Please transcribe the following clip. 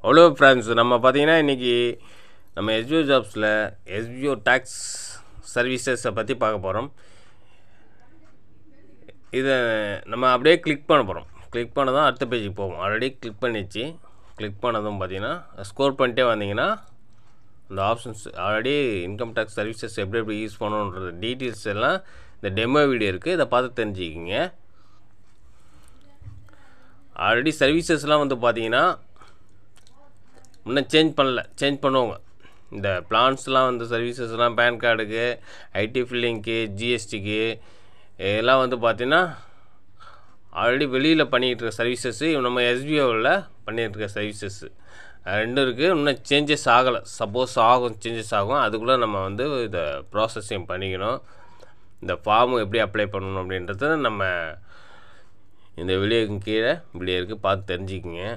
Hello friends, நம்ம பார்த்தீங்கன்னா இன்றைக்கி நம்ம எஸ்பிஓ ஜாப்ஸில் எஸ்பிஓ டேக்ஸ் சர்வீசஸை பற்றி பார்க்க போகிறோம். இதை நம்ம அப்படியே கிளிக் பண்ண போகிறோம். கிளிக் பண்ண தான் அடுத்த பேஜுக்கு போகும். ஆல்ரெடி கிளிக் பண்ணிச்சு. கிளிக் பண்ணதும் பார்த்தீங்கன்னா ஸ்க்ரோல் பண்ணிட்டே வந்தீங்கன்னா இந்த options already income tax services எப்படி யூஸ் பண்ணணுன்றது டீட்டெயில்ஸ் எல்லாம் இந்த டெமோ வீடியோ இருக்குது. இதை பார்த்து தெரிஞ்சுக்கிங்க. ஆல்ரெடி சர்வீசஸ்லாம் வந்து பார்த்தீங்கன்னா இன்னும் சேஞ்ச் பண்ணுவாங்க. இந்த பிளான்ஸ்லாம் வந்து சர்வீசஸ்லாம் பேன் கார்டுக்கு, ஐடி ஃபில்லிங்க்கு, ஜிஎஸ்டிக்கு இதெல்லாம் வந்து பார்த்திங்கன்னா ஆல்ரெடி வெளியில் பண்ணிகிட்டு இருக்க சர்வீசஸ்ஸு நம்ம எஸ்பிஓவில் பண்ணிகிட்டு இருக்க சர்வீசஸ்ஸு ரெண்டும் இருக்குது. இன்னும் சேஞ்சஸ் ஆகலை. சப்போஸ் சேஞ்சஸ் ஆகும். அதுக்குள்ளே நம்ம வந்து இதை ப்ராசஸிங் பண்ணிக்கணும். இந்த ஃபார்மு எப்படி அப்ளை பண்ணணும் அப்படின்றத நம்ம இந்த வீடியோக்கு கீழே வீடியோ இருக்குது, பார்த்து தெரிஞ்சுக்கிங்க.